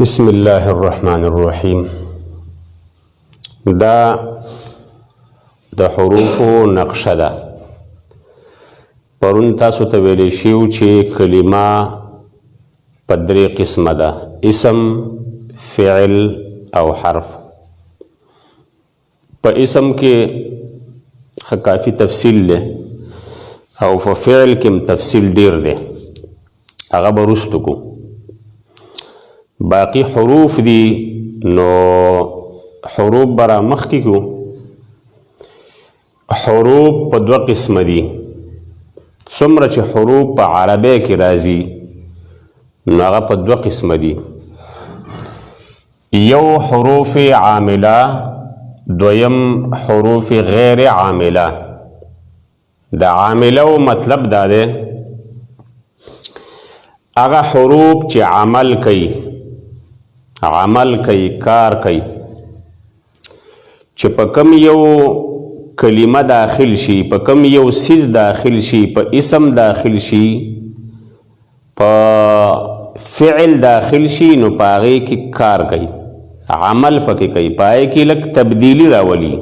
بسم الله الرحمن الرحیم. دا د حروفو نقشه ده. پرون تاسو ته ویلی شیو چې کلمه په درې قسمه ده: اسم، فعل او حرف. په اسم کې کافی تفصیل ده او په فعل کې تفصیل ډیر ده، هغه به وروسته کو. باقی حروف دی نو حروف برا مخکی کو. حروف په دو قسم دی. څومره چې حروف په عربی کې راځي نو هغه په دو قسم دی: یو حروف عامله، دویم حروف غیر عامله. د عامله مطلب دا ده هغه حروف چې عمل کوي، کار کوي، چې په کم یو کلمه داخل شي، په کم یو سیز داخل شي، په اسم داخل شي، په فعل داخل شي، نو په هغې کې کار کوي، عمل پکې کوي، په هغې کې لږ تبدیلی راولي،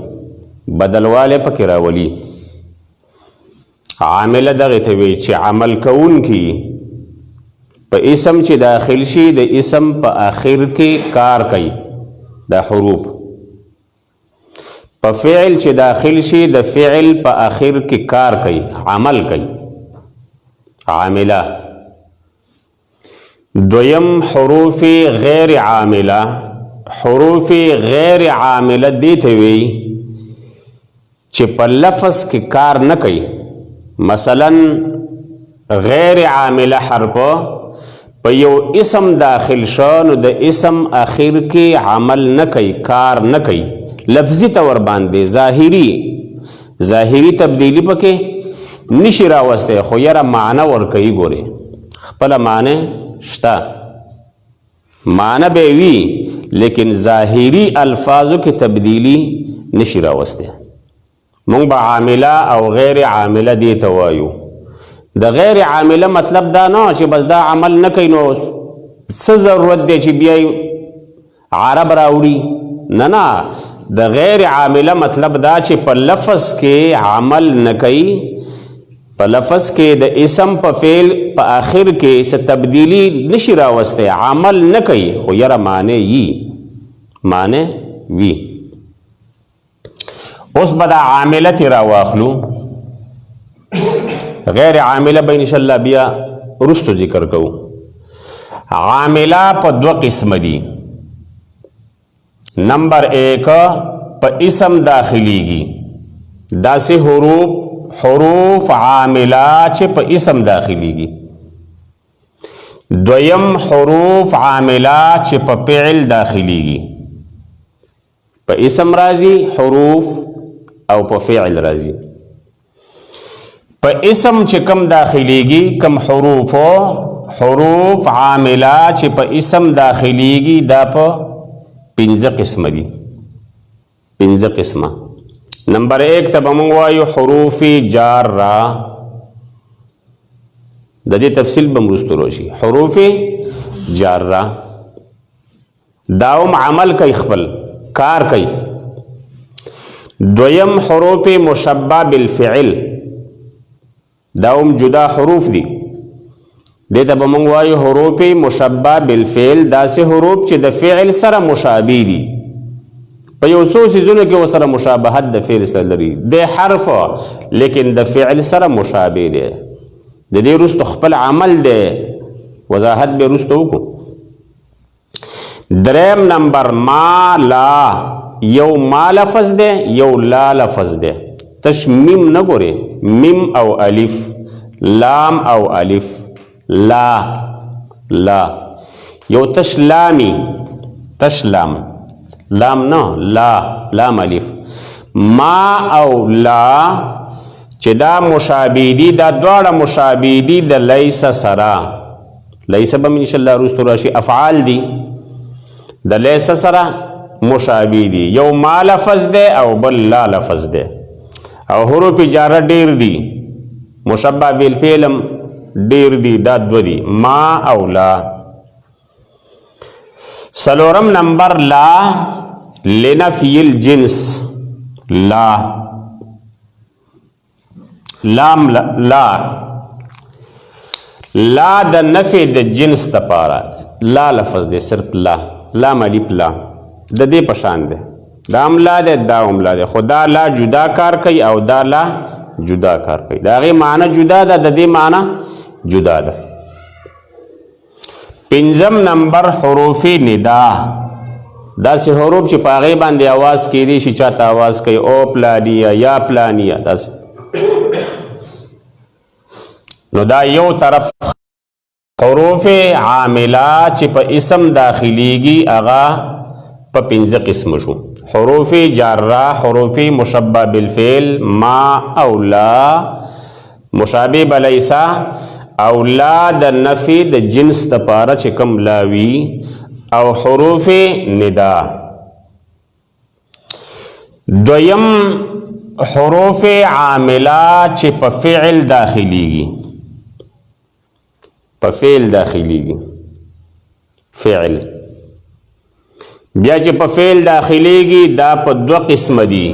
بدلوالی پکې راولي. عامله دغې ته وایي چې عمل کوونکي په اسم چې داخل شي د اسم په آخر کې کار کوي، دا حروف. په فعل چې داخل شي د فعل په آخر کې کار کوي، عمل کوي، عامله. دویم حروف غیر عامله. حروف غیر عامله دې ته وایي چې په لفظ کې کار نه کوي. مثلا غیر عامله حرف په یو اسم داخل شو نو د اسم آخر کې عمل نه کوي، کار نه کوي، لفظي طور باندې ظاهري تبدیلی پکې نشي راوستی، خو یاره معنی ورکوي. ګورې خپله معنی شته، معنی به وي لیکن ظاهري الفاظو کې تبدیلی نشي راوستی. مونږ به عامله او غیر عامله دې ته وایو. د غیر عامله مطلب دا نه چې بس دا عمل نه کوي نو څه ضرورت دی چې بیا عرب راوړي. نه، د غیر عامله مطلب دا چې په لفظ کې عمل نه کوي، په لفظ کې د اسم په فعل په آخر کې څه تبدیلی نشي راوستی، عمل نه کوي، خو یاره معنی وي. اوس به دا عامله تی راواخلو. غیر عامله به انشاءالله بیا رستو ذکر کوو. عامله په دو قسم دي. نمبر 1 په اسم داخلیږي، داسې حروف عامله چې په اسم داخلیږي. دویم حروف عامله چې په فعل داخلیږي. په اسم راځي حروف او په فعل راځي. په اسم چې کم داخلیږي، کم حروف عامله چې په اسم داخلیږي، دا په 5 قسمه دي. 5 قسمه. نمبر 1 ته به موږ وایو حروف جاره. د دې تفصیل به وروسته راشي. حروف جاره دا هم عمل کوي، خپل کار کوي. دویم حروف مشبه بالفعل، دا هم جدا حروف دي. دې ته به موږ وایو حروف مشبه بالفعل. داسې حروف چې د فعل سره مشابه دي، په یو څو څیزونو کې ورسره مشابهت د فعل سره لري. د حرف لیکن د فعل سره مشابه دی. د دې وروسته خپل عمل دی، وضاحت به وروسته وکړو. دریم نمبر ما لا. یو ما لفظ دی، یو لا لفظ دی. تش میم نه ګورې، میم او الف، لام او الف، لا یو تش لامی، تش لام، لام نه، لام الف. ما او لا چې دا مشابه دي، دا دواړه مشابه دي د لیس سره. لیس به انشاءالله وروسته راشي. افعال دي د لیس سره مشابه دي. یو ما لفظ دی او بل لا لفظ دی. او حروف جاره ډیر دي، مشبه بالفعل ډیر دي، دا 2 دي، ما او لا. سلورم نمبر لا لنفی الجنس. لا لام لا د نفی د جنس دپاره. لا لفظ دی صرف لا. لام الف لا د دې پشان دی. دا هم لا دی دا هم لا دی خو دا لا جدا کار کوي او دا لا جدا کار کوي. د هغې معنی جدا ده د دې معنی جدا ده. پنځم نمبر حروف ندا. داسې حروف چې په هغې باندې آواز کیدی شي چاته آواز کوي او پلانیه یا پلانیه داسې. نو دا یو طرف حروف عامله چې په اسم داخلیږي هغه په پنځه قسم شو. حروف جاره، حروف مشبه بالفعل، ما او لا مشابه بلیسا او لا د نفی د جنس دپاره چې کوم لاوي او حروف ندا. دویم حروف عامله چې په فعل داخلیږي. په فعل داخلیږي. فعل بیا چې په فعل داخلیږي دا په دوه قسم دي.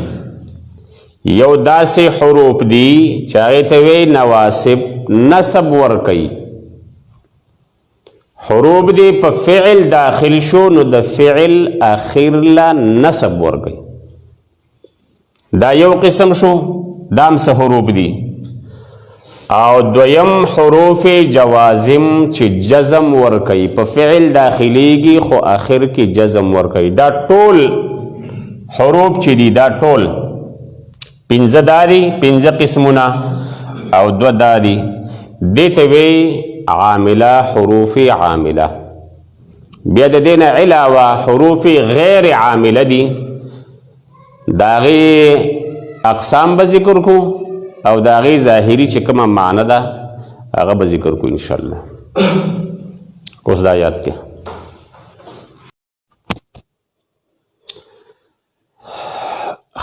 یو داسې حروف دي چې هغې ته وایي نواسب، نسب ورکوي. حروف دي په فعل داخل شو نو د فعل اخر له نسب ورکوي. دا یو قسم شو. دا هم څه حروف دي. او دویم حروف جوازم چې جزم ورکوي. په فعل داخلیږي خو آخر کې جزم ورکوي. دا ټول حروف چې دي دا ټول پنځه دا دي، پنځه قسمونه او دوه دا دي. دې ته وایي عامله، حروف عامله. بیا د دې نه علاوه حروف غیر عامله دي. د هغې اقسام به ذکر کو او د هغې ظاهري چې کومه معنی ده هغه به ذکر کو انشاءالله. اوس دا یاد کې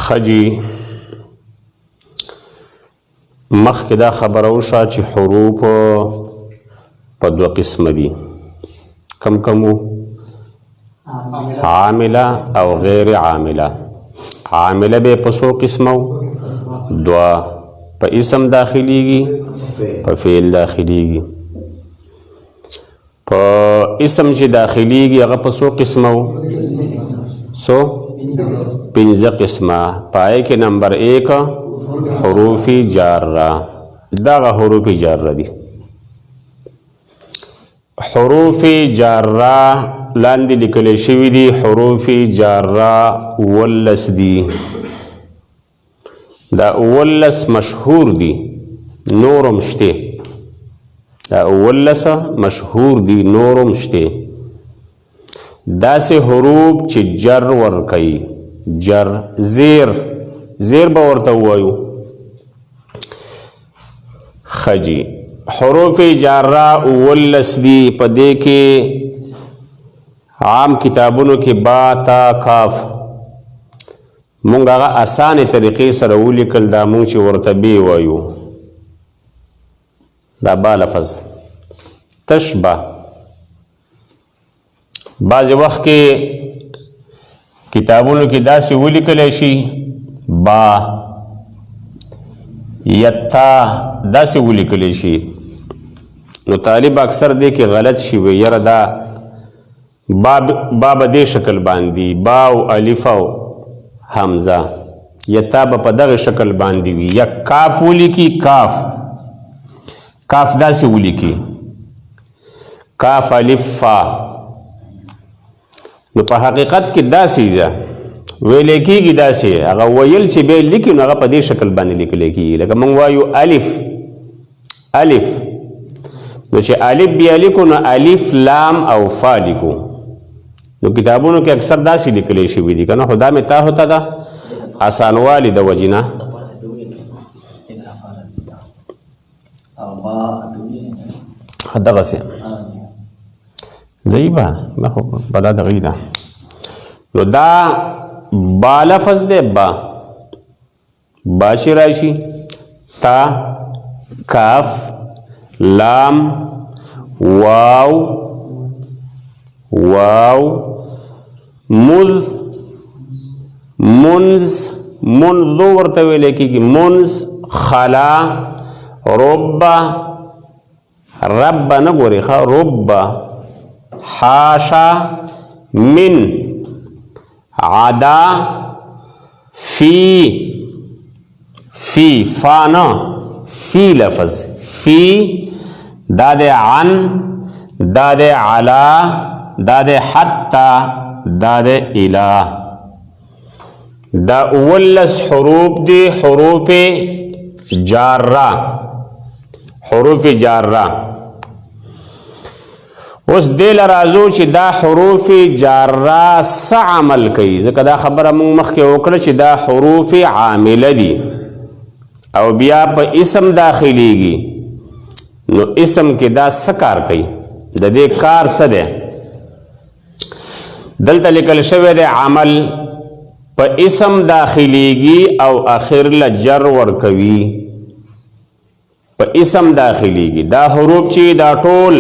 خجی مخکې دا خبره وشوه چې حروف په دوه قسمه دي. کم کمو؟ عامله او غیر عامله. عامله به په څو قسمو؟ دوه. په اسم داخلیږي، په فعل داخلیږي. په اسم چې داخلیږي هغه په څو قسمو؟ څو؟ پنځه قسمه. پای کې نمبر 1 حروف جاره. دغه حروف جاره دي. حروف جاره لاندې لیکل شوي دي. حروف جاره 19 دي. دا 19 مشهور دي، نورم شته. دا 19 مشهور دي، نورم شته. داسې حروف چې جر ورکوي. جر زیر به ورته ووایو. خجی حروف جاره 19 دي. په دې کې عام کتابونو کې با، تا، کاف مونږ هغه اسانه طریقې سره ولیکل. دا مونږ چې ورته بی وایو. دا با لفظ تشبه. بعض وخت کې کتابونو کې داسې ولیکلی شي با یا تا داسې ولیکلی شي نو طالب اکثر دی کې غلط شي وي یاره دا با به دې شکل باندې با او الف او حمزه یا تا به په دغه شکل باندې وي. یا کاف ولیکي. کاف داسې ولیکي. کاف الف فا. نو په حقیقت کې داسې ده ویل کېږي. داسې هغه ویل چې بیا لیکي نو هغه په دې شکل باندې لیکل کېږي. لکه موږ وایو الف نو چې الف بیا لیکو نو الف لام او فا لیکو. نو کتابونو کې اکثر داسې لیکلی شوي دي که نه. خو دا مې تا ہوتا ده اسانوالي د وجې نه. دغسې ضعیبه دا خو بلا دغې ده. نو دا با لفظ دی. با چې راشي تا، کاف، لام، واو، مذ منز منذ ورته ویل کېږي منز خلا رب رب نه ګوري رب حاشا من عدا فی فانا فی لفظ فی داد عن داد علا داد حتی داد الہ دا اولس حروف دی حروف جارہ حروف جارہ اوس دل رازو چې دا حروف جارہ څه عمل کوي ځکه دا خبره موږ مخکې وکړه چې دا حروف عامله دي او بیا په اسم داخليږي نو اسم کې دا څه کار کوي د دې کار څه دی دلته لیکل شوی دی عمل په اسم داخليږي او اخر له جر ورکوي په اسم داخليږي دا حروف چې دا ټول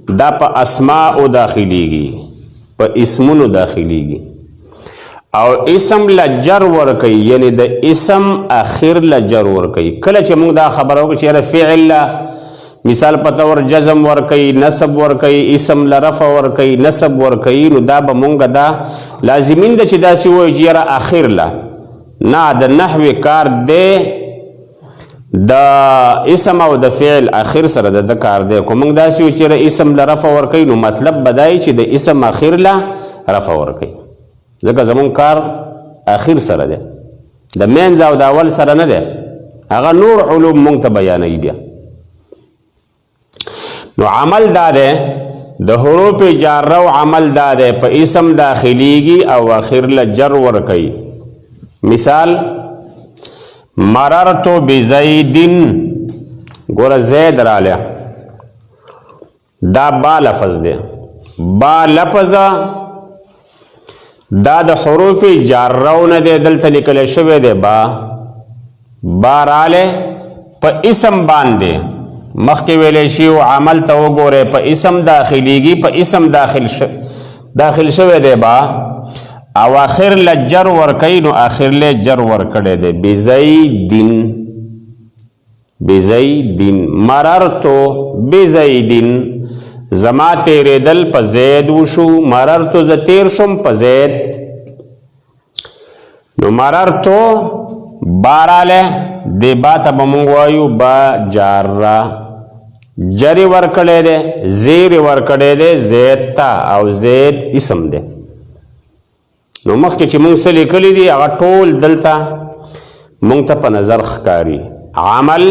دا په اسماء داخليږي په اسمونو داخليږي او اسم لجر ورکي یعنی د اسم اخر لجر ورکي کله چې موږ دا خبره وکړو چې فعل مثال په تور جزم ورکي نسب ورکي اسم لرفع ورکي نسب ورکي نو دا به موږ دا لازمین د چې دا سی وایي چې اخر لا نه د نحوی کار دی د اسم او د فعل اخر سره د کار دی کوم موږ داسې و چې اسم له رفع ورکوي نو مطلب بدای چې د اسم اخر له رفع ورکوي ځکه زمون کار اخر سره دی د منځ او د اول سره نه دی هغه نور علوم موږ ته بیانوي بیا نو عمل دا دی د حروف جاره او عمل دا دی په اسم داخليږي او اخر له جر ورکوي مثال مررتو بزیدن گورا زید رالیہ دا با لفظ دے با لفظ دا د حروف جارون دے دلتا لکل شوی دے با رالے پا اسم باندے مخی ویلے شیو عمل تا وہ گورے پا اسم داخلیگی پا اسم داخل شوی دے با او آخر لجر ورکی نو آخر لجر ورکڑے دے بزیدن مررتو بزیدن زما تیرے دل پا زید وشو مررتو ز تیر شم پا زید نو مررتو بارالے دے باتا بمونگوائیو با جارا جری ورکڑے دے زیر ورکڑے دے زید تا او زید اسم دے نو مخکې چې مونږ څه لیکلي دي هغه ټول دلته مونږ ته په نظر ښکاري عمل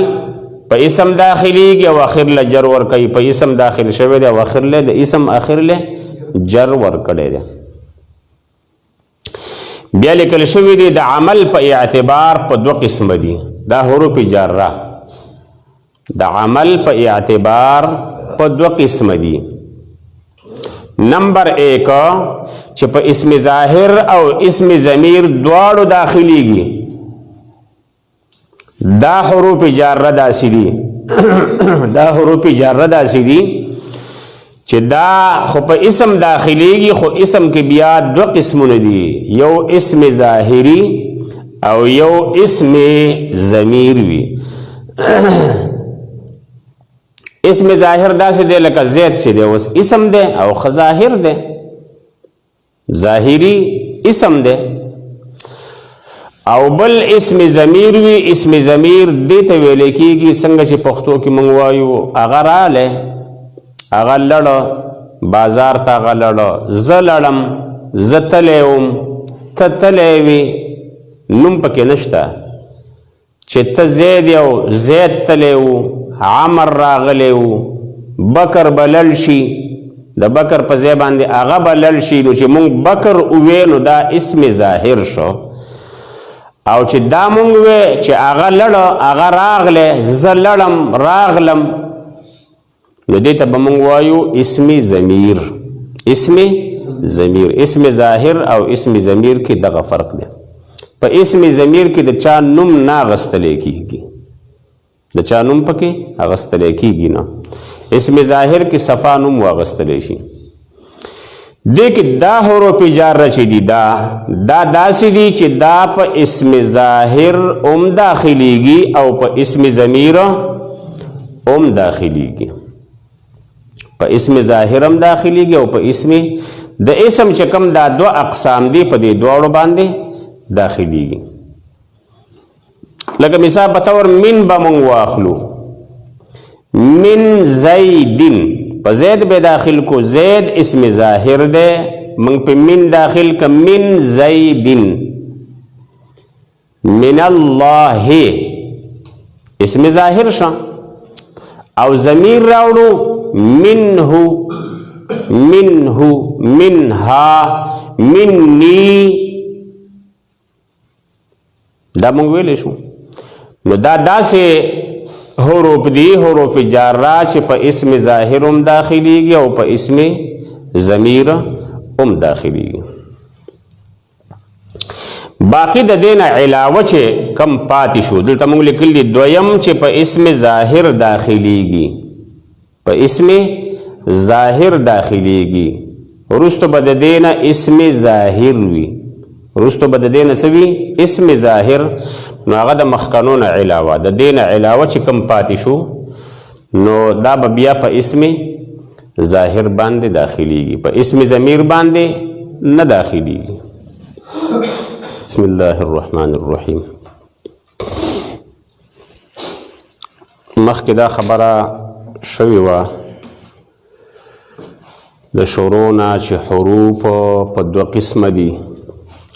په اسم داخليږي او اخر له جر ورکوي په اسم داخل شوی دی او اخر له د اسم اخر له جر ورکړی دی بیا لیکل شوی دی د عمل په اعتبار په دوه قسم دي دا حروف جاره د عمل په اعتبار په دوه قسم دي نمبر 1 چې په اسم ظاهر او اسم ضمیر دواړو داخليږي دا حروف جاره داسې دي دا حروف جاره داسې دي چې دا خو په اسم داخليږي خو اسم کې بیا دو قسمونه دي یو اسم ظاهري او یو اسم ضمیر وي اسم ظاهر داسې دی لکه زید چې دی اوس اسم دی او ظاهر دی ظاهری اسم دی او بل اسم ضمیر وی اسم ضمیر دیته ویل کېږي څنګه چې پښتو کې موږ وایو هغه راله هغه لړ بازار ته هغه لړ زه لړم زه تلی وم ته تلی وې نوم پکې نشته چې ته زید یو زید تلی و عمر راغلی و بکر بلل شي د بکر په ځای باندې هغه بلل شي نو چې مونږ بکر ووې نو دا اسم ظاهر شو او چې دا مونږ وې چې هغه لړ هغه راغلی زه لړم راغلم نو دې ته به مونږ وایو اسم ضمیر اسم ضمیر اسم ظاهر او اسم ضمیر کې دغه فرق دی په اسم ضمیر کې د چا نوم نه اغستلی کېږي د چا نوم پکې اغستلی کېږي نه اسم ظاهر کې صفا نوم واغستلی شي دې کې دا حروف جاره چې دي دا داسې دي چې دا په اسم ظاهر هم داخليږي او په اسم ضمیر هم داخليږي. په اسم ظاهر هم داخليږي او په اسم د اسم چې کوم دا دو اقسام دي په دې دواړو باندې داخليږي. لکه مثال په تور من به مونږ واخلو، من زیدن په زید به داخل کو، زید اسم ظاهر ده، مونږ په من داخل ک من زیدن. من الله اسم ظاهر شو او ضمیر راوړو منه منها مني، دا مونږ ویلی شو. نو دا داسې حروف دي، حروف جاره چې په اسم ظاهر هم داخليږي او په اسم ضمیر هم داخليږي. باقی د دینه علاوه چې کم پاتې شو دلته مونږ لیکلي دویم چې په اسم ظاهر داخليږي، په اسم ظاهر داخليږي، وروسته به د دینه اسم ظاهر وي، وروسته به د دینه څه وي؟ اسم ظاهر. نو هغه د مخکنو نه علاوه د دینه علاوه چې کم پاتې شو نو دا به بیا په اسم ظاهر باندې داخليږي، په اسم ضمیر باندې نه داخليږي. بسم الله الرحمن الرحیم. مخکې دا خبره شوې وه د شروع نه چې حروف په دوه قسمه دي،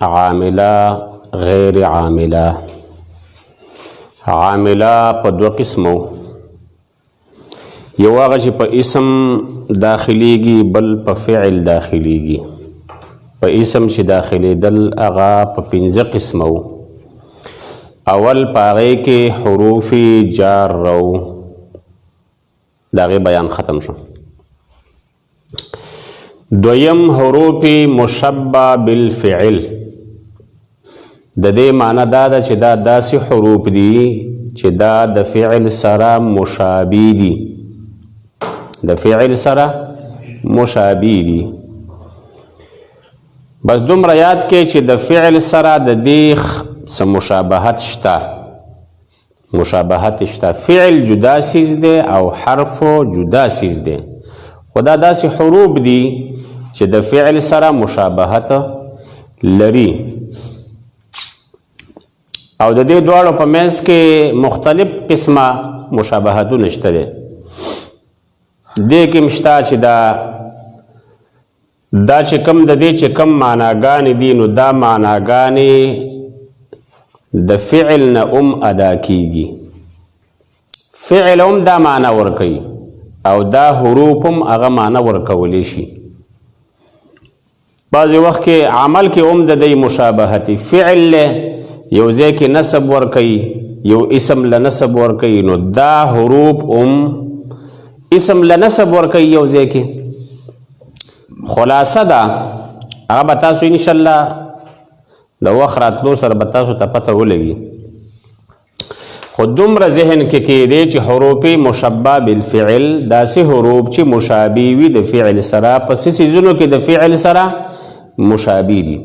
عامله غیر عامله. عامله په دوه قسمو، یو هغه چې په اسم داخليږي بل په فعل داخليږي. په اسم چې داخلېدل هغه په 5 قسمو. اول په هغې کې حروف جار رو، د هغې بیان ختم شو. دویم حروف مشبه بالفعل، د دې معنی دا ده چې دا داسې حروف دي چې دا د فعل سره مشابه دي، د فعل سره مشابه دي. بس دومره یاد کې چې د فعل سره د دې څه مشابهت شته، مشابهت شته. فعل جدا سیز دی او حرف جدا سیز دی، خو دا داسې حروف دي چې د فعل سره مشابهت لري او د دې دواړو په منځ کې مختلف قسمه مشابهتونه شته دي. دې کې مشته چې دا چې کم د دې چې کم معناګانې دي نو دا معناګانې د فعل نه ادا کیږي، فعل هم دا معنی ورکوي او دا حروف هم هغه معنی ورکولی شي. بعضې وخت کې عمل کې هم د دې مشابهتي، فعل له یو ځای کې نسب ورکوي، یو اسم له نسب ورکوي، نو دا حروف هم اسم له نسب ورکوي یو ځای کې. خلاصه ده هغه به تاسو انشاءالله د وخت راتلو سره به تاسو ته پته ولګي. خو دومره ذهن کې کېدی چې حروف مشبه بالفعل داسې حروف چې مشابه وي د فعل سره، په څه څیزونو کې د فعل سره مشابه دي.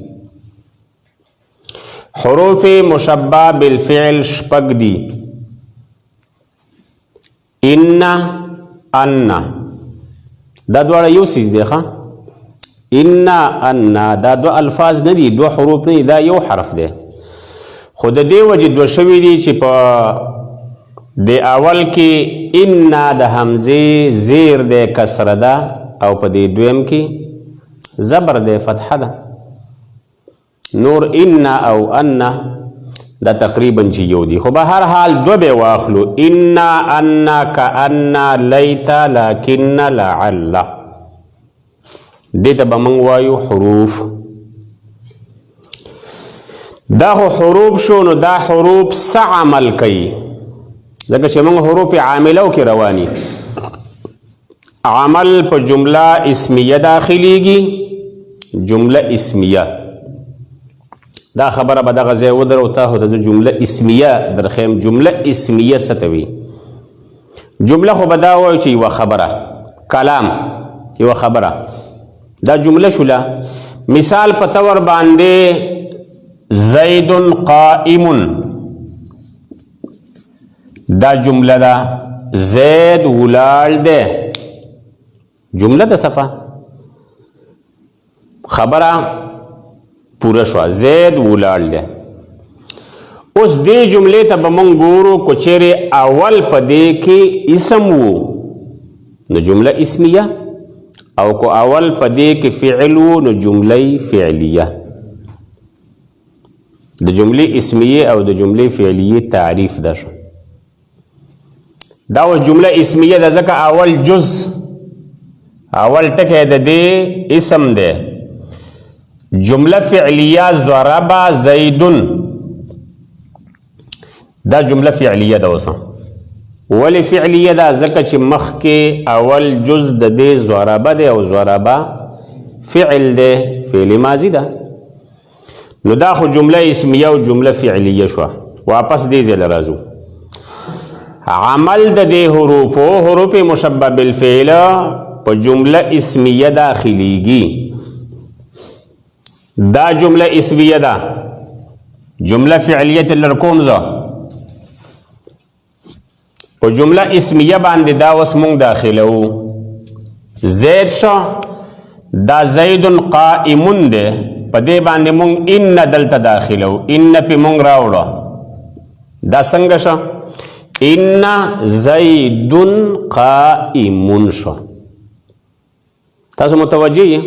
حروف مشبه بالفعل شپږ دي: ان، ان، دا دواړه یو څیز دی. ښه، ان، ان دا دو الفاظ نه دي، دو حروف نه دي، دا یو حرف دی. خو د دې وجې دوه شوي دي چې په د اول کې ان د حمزې زیر دی کسره ده او په دې دویم کې زبر دی فتحه ده. نور ان او ان دا تقریبا چې یو دي، خو به هر حال دو به واخلو: ان، ان، کأن، لیت، لکن، لعل. دې ته به موږ وایو حروف. دا خو حروف شو، نو دا حروف څه عمل کوي؟ ځکه چې موږ حروف عاملو کې رواني، عمل په جمله اسمیه داخليږي. جمله اسمیه دا خبره به دغه ځای ودرو ته د جمله اسمیه درخیم. جمله اسمیه څه ته وایي؟ جمله خو به دا وایي چې یوه خبره، کلام یوه خبره، دا جمله شولا. مثال په تور باندې زید قائم، دا جمله ده. زید ولاړ ده، جمله ده صفه، خبره پوره شو. زید ولاړ ده. اوس دې جملې ته به مونږ ګورو کو چیرې اول په دې کې اسم وو نو جمله اسمیه، او کو اول په دې کې فعل وو نو جمله فعلیه. د جملې اسمیه او د جملې فعلیه تعریف ده شو. دا اوس جمله اسمیه ده ځکه اول جز اول ټکی د دې اسم ده. جمله فعلیه ضرب زیدن، دا جمله فعلیه ده. اوس ولی فعلیه ده ځکه چې مخکې اول جز د دې ضربه ده او ضربه فعل ده، فعل ماضی ده. نو دا خو جمله اسمیه او جمله فعلیه شو. واپس دې ځای راځو. عمل د دې حروف مشبه بالفعل په جمله اسمیه داخليږي. دا جمله اسمیه ده. جمله فعلیه لرکوم زه په جمله اسمیه باندې دا اوس مونږ داخلو. زید شو، دا زید قائم ده، په دې باندې مونږ ان دلته داخلو. ان په مونږ راوړو. دا څنګه شو؟ ان زید قائم شو. تاسو متوجه یې؟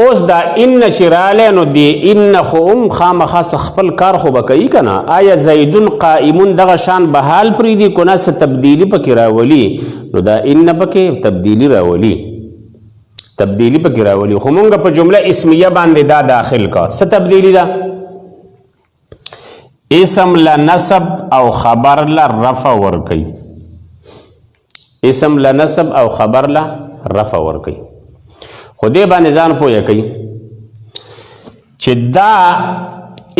اوس دا ان چې رالی نو دی ان خو هم خامخا خپل کار خو به کوي که نه؟ آیا زیدون قائمون دغه شان به حال پرېږدي که نه څه تبدیلي پکې راولي؟ نو دا ان پکې تبدیلي راولي، تبدیلي پکې راولي. خو مونږ په جمله اسمیه باندې دا داخل کا. څه تبدیلي ده؟ اسم له نسب او خبر له رفع ورکوي. اسم له نسب او خبر له رفع ورکوي. خو دې باندې ځان پوهه کوي چې دا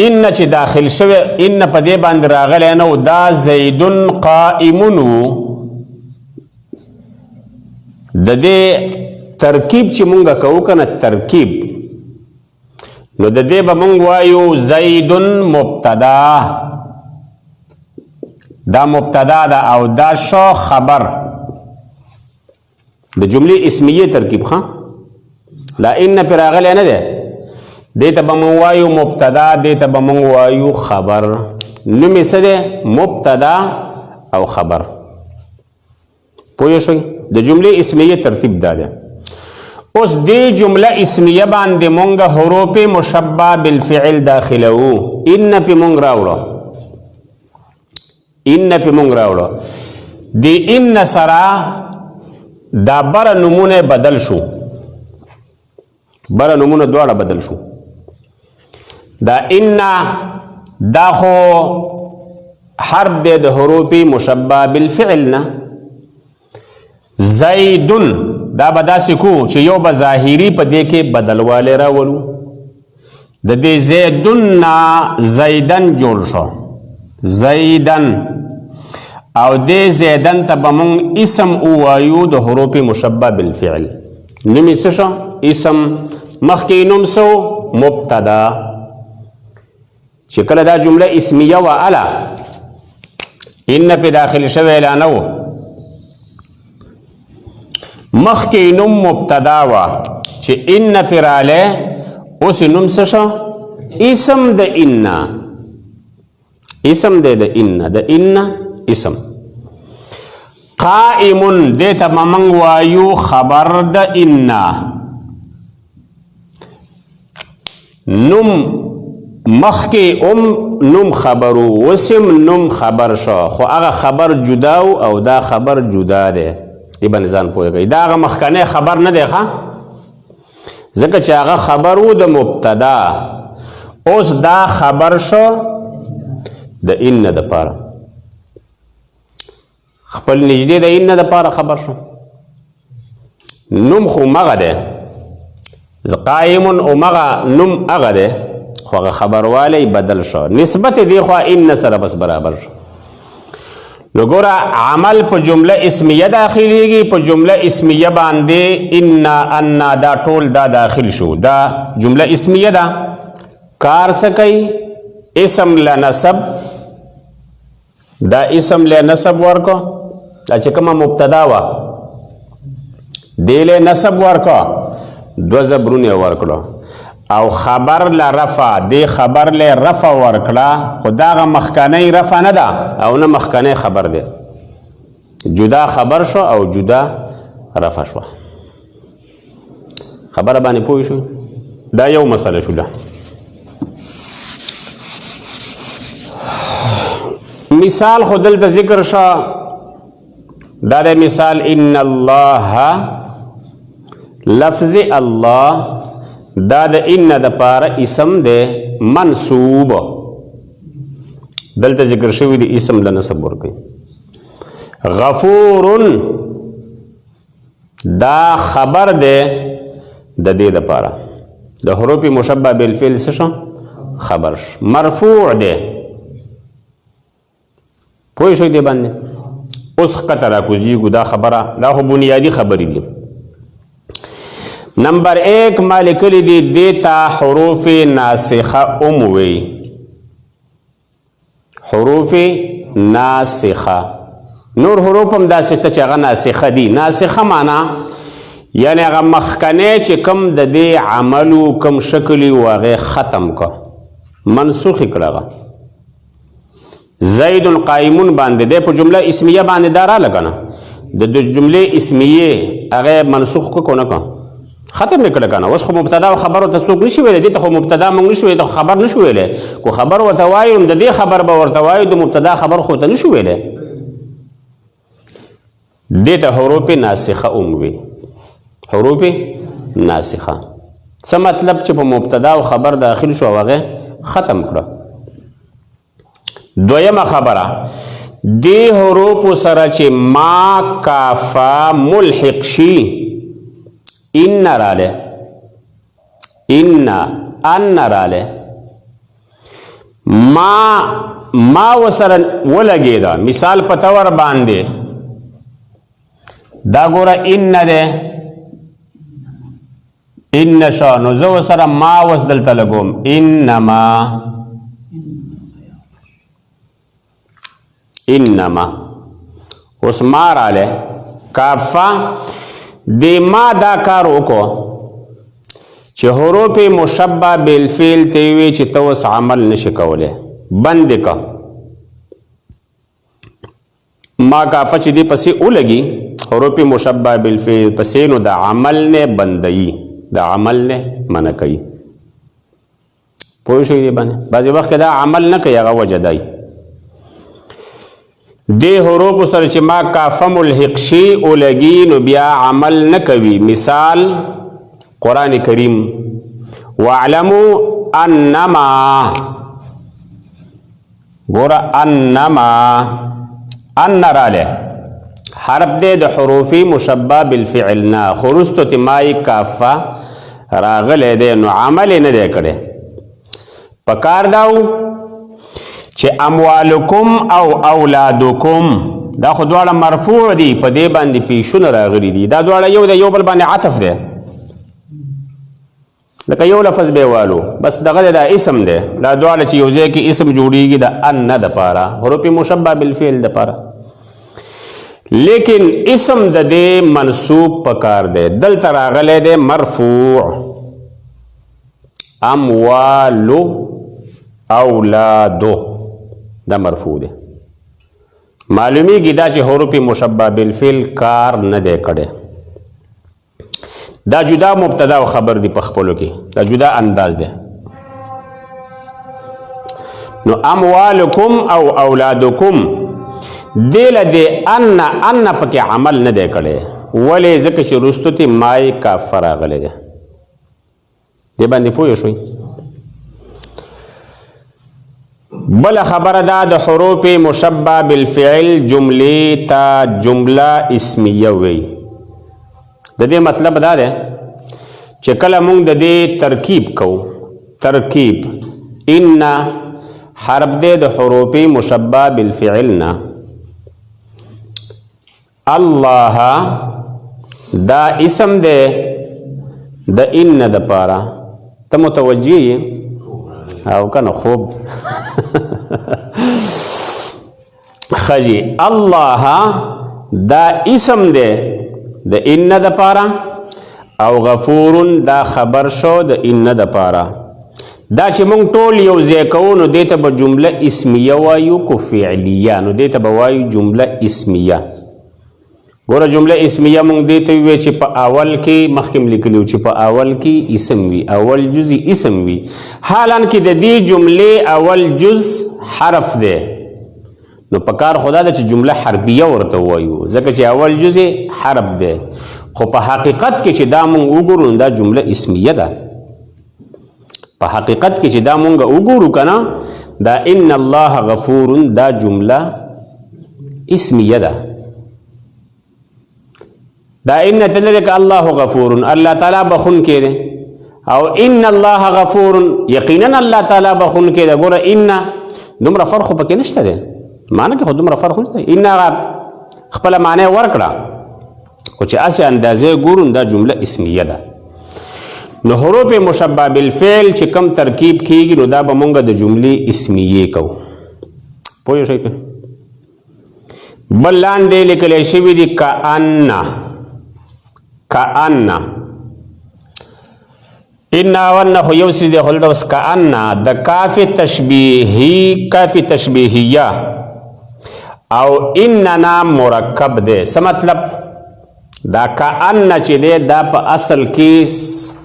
ان چې داخل شوی ان په دې باندې راغلی نه و، دا زیدون قائمون و. د دې ترکیب چې مونږ کوو که نه ترکیب، نو د دې به مونږ وایو زیدون مبتدا، دا مبتدا ده او دا شو خبر د جملې اسمیه ترکیب. ښه لا ان پر راغلی نه ده، دې ته به مونږ وایو مبتدا، دې ته به مونږ وایو خبر. نوم یې څه دی؟ مبتدا او خبر. پوه شئ؟ د جملې اسمیه ترتیب دا ده. اوس دې جمله اسمیه باندې مونږ حروف مشبه بالفعل داخلو. ان په مونږ راوړو، ان په مونږ راوړو. د ان سره دا بر نمونه بدل شو، بر نمونه دواړه بدل شو. دا ان دا خو حرف دی د حروف مشبه بالفعل نه. زیدن دا به داسې کو چې یو به ظاهري په دې کې بدلوالی راولو. د دې زیدن نه زیدن جوړ شو، زیدن. او دې زیدن ته به مونږ اسم ووایو د حروف مشبه بالفعل. نوم یې څه شو؟ اسم. مخکې نوم سو مبتدا. چې کله دا جمله اسمیه وه اله ان پې داخل شوی لا نه و، مخکې نوم مبتدا وه چې ان پې رالی، اوس نوم څه شو؟ اسم د ان. اسم دی د ان، د ان اسم. قائمون دې ته به موږ وایو خبر د ان. نوم مخکې نوم خبرو، وسم نوم خبر شو، خو هغه خبر جدا او دا خبر جدا دی. دې باندې ځان پوه کوي. دا هغه مخکنی خبر نه دی ښه، ځکه چې هغه خبر و د مبتدا. اوس دا خبر شو د ان دپاره، خپل نږدې د ان دپاره خبر شو. نوم خو مغه دی، قائمون او مغه نوم هغه دی، خو هغه خبروالی بدل شو. نسبت دی خو ان سره بس برابر شو. نو ګوره عمل په جمله اسمیه داخلیږي په جمله اسمیه باندې ان دا ټول دا داخل شو دا جمله اسمیه ده کار څه کوي اسم له نسب دا اسم له نسب ورکو دا چې کومه مبتدا وه دې له نسب ورکو دوه زبرونه ورکړو او خبر له رفع دې خبر له رفع ورکړه خو دغه مخکنی رفع نه ده او نه مخکنی خبر دی جدا خبر شو او جدا رفع شو خبره باندې پوه شو دا یو مسله شو ده مثال خو دلته ذکر شو دا د مثال ان الله لفظ الله دا د ان د پاره اسم دی منصوب دلته ذکر شوی دی اسم له نسب ورکوي غفور دا خبر دی د دې د پاره د حروف مشبه بالفعل څه شو خبر مرفوع دی پوه شوی دی باندې اوس ښکته راکوزیږو دا خبره دا خو بنیادي خبرې دي نمبر 1 ما لیکلی دی دیتا حروف ناسخه وی حروف ناسخه نور حروف هم داسې ته چې هغه ناسخه دي ناسخه معنا یعنی هغه مخکنی چې کم د دې عملو کم شکل و هغې ختم که منسوخ یې کړه زید قائمون باندې دی په جمله اسمیه باندې دا راله که نه د جملې اسمیه هغې منسوخ که نه که ختم یې کړه که نه اوس خو مبتدا او خبر ورته څوک نشي ویلی دې ته خو مبتدا موږ نشو ویلی خبر نشو ویلی کو خبر ورته وایو د دې خبر به ورته وایو د مبتدا خبر خو ته نشو ویلی دې ته حروف ناسخه وي حروف ناسخه څه مطلب چې په مبتدا او خبر داخل شو هغه ختم کړه دویمه خبره دې حروف سره چې ما کافا ملحق شي ان راله ان راله ما وسره ولګیدا مثال په تور باندې دا ګوره ان ده ان شو نو زه وسره ما وس دلته لګوم انما اوس ما راله کافه د ما دا کار وکړو چې حروف مشبه بالفعل ته وی چې ته اوس عمل نشي کولی بند که ما کافه چې دې پسې ولګي حروف مشبه بالفعل پسې نو د عمل نه بندوي د عمل نه منع کوي پوه شوي دې باندې بعضې وخت کې دا عمل نه کوي هغه وجه دی دې حروف سره چې ما کافه ملحق شي ولګي نو بیا عمل نه کوي مثال قرآن کریم واعلموا انما ګوره انما ان راله حرف دې د حروفی مشبه بالفعل نه خرستو تمای کافه راغلی دی نو عمل نه دی کړی پکار داو چې اموالکم او اولادکم دا خو دواړه مرفوع دي په دې باندې پیشونه راغلي دي دا دواړه یو د یو بل باندې عطف دی لکه یو لفظ به والو بس دغه دا اسم دی دا دواړه چې یو ځای کې اسم جوړیږي د ان د پاره حروف مشبه بالفعل د پاره لیکن اسم د دې منصوب پکار دی دلته راغلی دی مرفوع اموالو اولادو دا مرفوع دی معلومیږي دا چې حروف مشبه بالفعل کار نه دی کړی دا جدا مبتدا او خبر دی په خپلو کې دا جدا انداز دی نو اموالکم او اولادکم دیل دی ان پکې عمل نه دی کړی ولې ځکه چې رستو تی مای کافه راغلی دی دې باندې پوه شوئ بل خبره دا د حروف مشبه بالفعل جملې ته جمله اسمیه وی د دې مطلب دا دی چې کله موږ د دې ترکیب کوو ترکیب ان حرف دی د حروف مشبه بالفعل نه الله دا اسم دے د ان د پارا ته متوجه او کنه خوب خجی الله دا اسم دے د ان د پارا او غفور دا خبر شو د ان د پارا دا چې مونږ ټول یو ځای کوو نو دې ته به جمله اسمیه وایو کو فعلیه نو دې ته به وایو جمله اسمیه ګوره جمله اسمیه مونږ دې ته وی چې په اول کې مخکې لیکلو چې په اول کې اسم وي اول جز اسم وي حالان کې د دې جملې اول جز حرف دی نو په کار خدا د چې جمله حربیه ورته وایو ځکه چې اول جز حرف دی خو په حقیقت کې چې دا مونږ وګورو دا جمله اسمیه ده په حقیقت کې چې دا مونږ وګورو کنه دا ان الله غفور دا جمله اسمیه ده دا ان تلک الله غفور الله تعالی بخون کې ده او ان الله غفور یقینا الله تعالی بخون کې ده ګوره ان دومره فرق پکې نشته ده معنی کې خو دومره فرق نشته ان خپل معنی ورکړه خو چې اسې اندازې ګورو دا جمله اسمیه ده نو حروف مشبہ بالفعل چې کم ترکیب کیږي نو دا به مونږ د جملې اسمیه کوو پوه شئ که بل لاندې لیکلی شوي دي کأن ان ون خو یو څیز دی خو دلته اوس کأن د کاف تشبیهیه او اننا مرکب دی څه مطلب دا کأن چې دی دا په اصل کې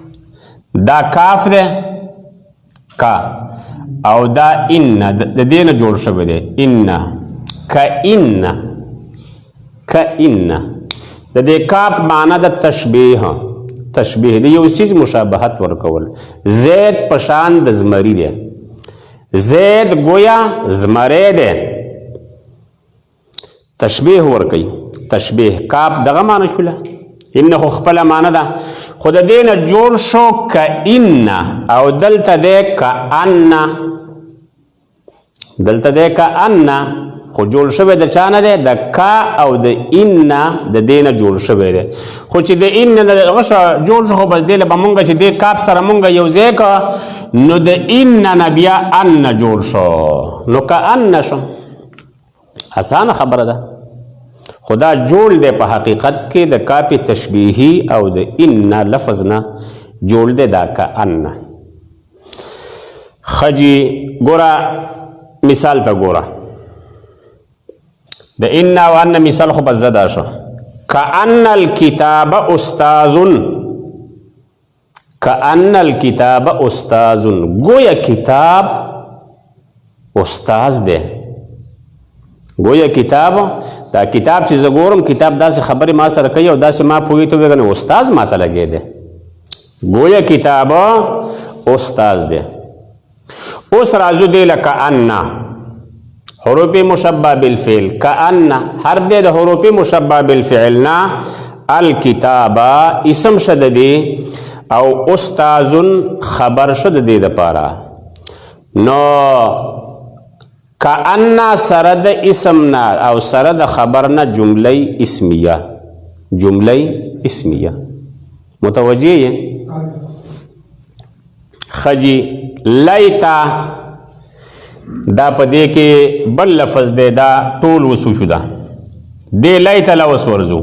دا کاف ده کا او دا ان د دې نه جوړ شوی دی ان کإن د دې کاف معنی د تشبیه د یو څیز مشابهت ورکول زید پشان د زمری دی زید گویا زمری دی تشبیه ورکي تشبیه کاف دغه معنی شوله ان خو خپل معنی ده خود دین جوړ شو کإن او دلته ده کأن خو جوړ شوی د چانه ده د کا او د ان د دین جوړ شوی ده خو چې د ان غشه جوړ شو بس دله بمونګه چې د کاپ سره مونږه یو ځای کا نو د ان نبیا ان جوړ شو نو کأن شو اسانه خبره ده خدا جوړ دی په حقیقت کې د کاپ تشبیهی او د ان لفظ نه جوړ دی دا کأن خجی ګوره مثال ته ګوره د ان او ان مثال خو بس زده شو کأن الکتاب استاذ گویا کتاب استاذ دی گویا کتاب دا کتاب چې زه ګورم کتاب داسې خبرې ما سره کوي او داسې ما پوهې ته وایي استاذ ما ته لګی دی گویا کتاب استاذ دی اوس راځو دی له کأن حروف مشبہ بالفعل کأن حرف دی د حروف مشبہ بالفعل نه الکتاب اسم شد دی او استاذ خبر شد دی د پاره نو کأن سره د اسم نه او سره د خبر نه جمله اسمیه متوجه یې خجی لیتا دا په دې کې بل لفظ دی دا ټول وسو شو دا دی لیتا لوس ورزو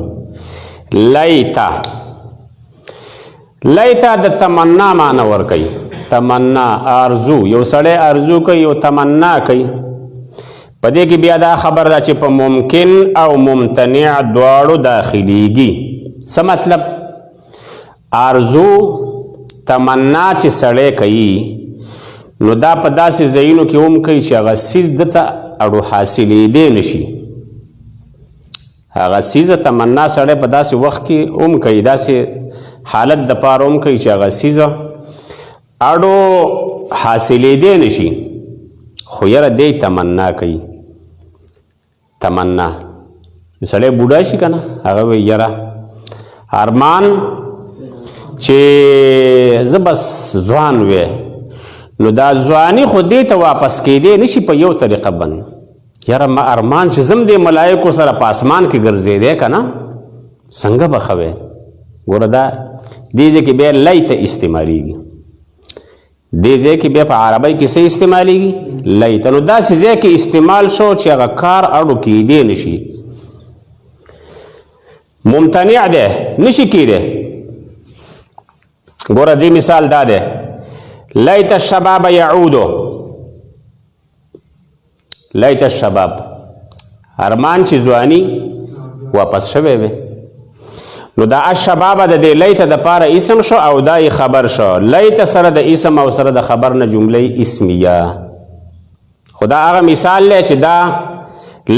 لیتا د تمنا معنی ورکوي تمنا ارزو یو سړی ارزو کوي یو تمنا کوي په دې کې بیا دا خبر ده چې په ممکن او ممتنع دواړو داخليږي څه مطلب ارزو تمنا چې سړی کوي نو دا په داسې ځایونو کې هم کوي چې هغه څیز دته اړو حاصلېدی نشي هغه څیز تمنا سړی په داسې وخت کې هم کوي داسې حالت د پاره هم کوي چې هغه څیز اړو حاصلېدی نشي خو یاره دی تمنا کوي تمنا سړی بوډا شي که نه هغه وایي یاره ارمان چې زه بس ځوان وی نو دا ځواني خو دې ته واپس کېدی نشي په یو طریقه باندې یاره ما ارمان چې زم دې ملایکو سره په اسمان کې ګرځېدی که نه څنګه به ښه وی. ګوره دا دې ځای کې بیا لیت استعمالیږي، دې ځای کې بیا په عربی کې څه استعمالیږي؟ لیت. نو داسې ځای کې استعمال شو چې هغه کار اړو کیدی نشي، ممتنع دی، نشي کیدی. ګوره دې مثال دا دی، لیت الشباب یعودو، لیت الشباب ارمان چې ځواني واپس شوی وي. نو دا الشباب د دې لیت د پاره اسم شو او دا خبر شو. لیت سره د اسم او سره د خبر نه جمله اسمیه. خدا هغه مثال دی چې دا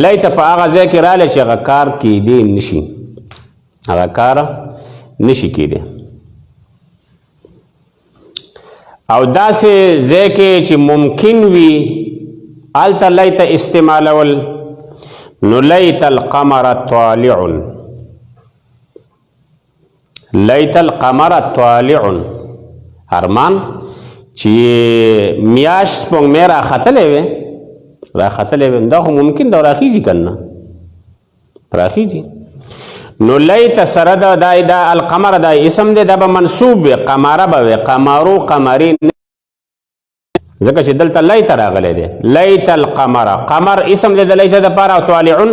لیت په هغه ځای کې رالی چې هغه کار کیدی نشي، هغه کار نشي کیدی. او داسې ځای کې چې ممکن وي هلته لیت استعمالول. نو لیت القمر طالع، لیت القمر طالع ارمان چې میاش سپوږمۍ راختلی وي، راختلی وي، دا خو ممکن ده راخیږي که نه راخیږي. نو لیت سره دا القمر دا اسم دی، دا به منصوب وي، قمره به وي، قمرو قمرین، ځکه چې دلته لیت راغلی دی. لیت القمر، قمر اسم دی د لیت دپاره او طالعون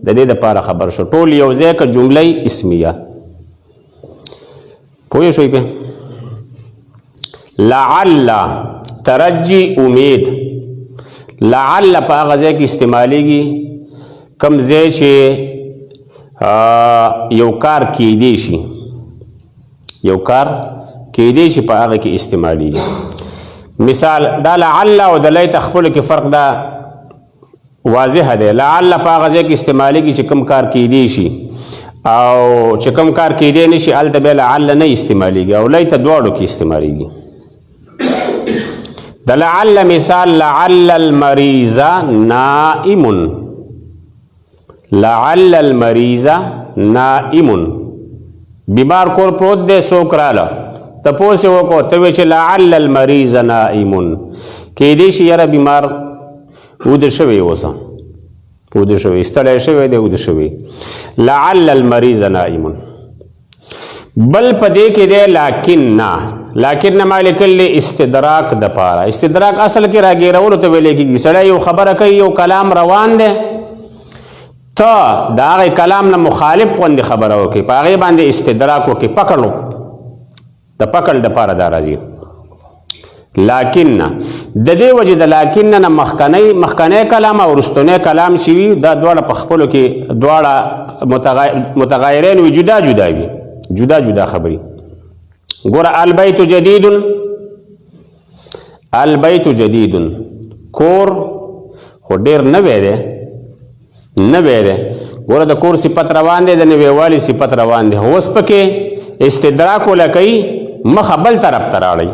د دې دپاره خبر شو. ټول یو ځای که جمله اسمیه. پوه شوئ پې؟ لعل ترجی امید، لعل په هغه ځای کې استعمالیږي کوم ځای چې یو کار کیدی شي، یو کار کیدی شي په هغه کې استعمالیږي. مثال دا لعل او د لیت خپلو کې فرق دا واضح دی. لعل په هغه ځای کې استعمالیږي چې کوم کار کیدی شي، او چې کوم کار کیدی نشي هلته بیا لعل نه استعمالیږي، او لیت دواړو کې استعمالیږي. د لعل مثال لعل المریض نائم، لعل المریض نائم، بیمار کور پروت دی، څوک راله تپوس یې وکړو، ته وایې چې لعل المریض نائم، کیدی شي یاره بیمار وده شوی اوسه، وده شوی، ستړی شوی دی، وده شوی. لعل المریض نائم. بل په دې کې دی لکن ما لیکلی استدراک د پاره. استدراک اصل کې راګیرولو ته ویل کېږي. سړی یو خبره کوي، یو کلام روان دی، ته د هغې کلام نه مخالف غوندې خبره وکړي، په هغې باندې استدراک وکړي، پکړو د پکړ دپاره دا راځي. لکن د دې وجې د لکن نه مخکنی کلام او وروستنی کلام چې وي دا دواړه په خپلو کې دواړه متغایرین وي، جدا جدا وي، جدا جدا خبري. ګوره البیت جدید، البیت جدید کور خو ډېر نوی دی، نوی دی. ګوره د کور صفت روان دی، د نویوالي صفت روان دی. اوس پکې استدراک ولکوي، مخه بل طرف ته راړئ.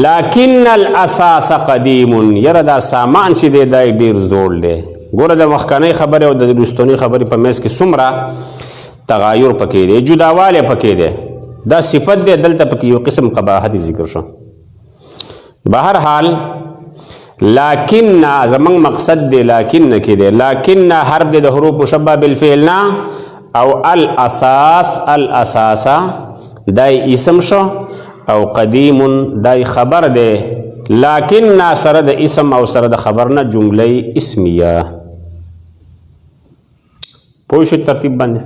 لکن الاساس قدیم، یره دا سامان چې دی دا ډېر زوړ دی. ګوره د مخکنۍ خبرې او د وروستنۍ خبرې په منځ کې څومره تغایر پکې دی، جداوالی پکې دی. دا صفت دی، دلته پکې یو قسم قباحت ذکر شو. بهرحال لکن زمونږ مقصد دی لکن کې دی. لکن حرف دی د حروف مشبه بالفعل نه، او الاساس، الاساسا دای اسم شو، او قدیم دای خبر دی. لکن سره د اسم او سره د خبر نه جمله اسمیه. پوه شئ ترتیب باندې؟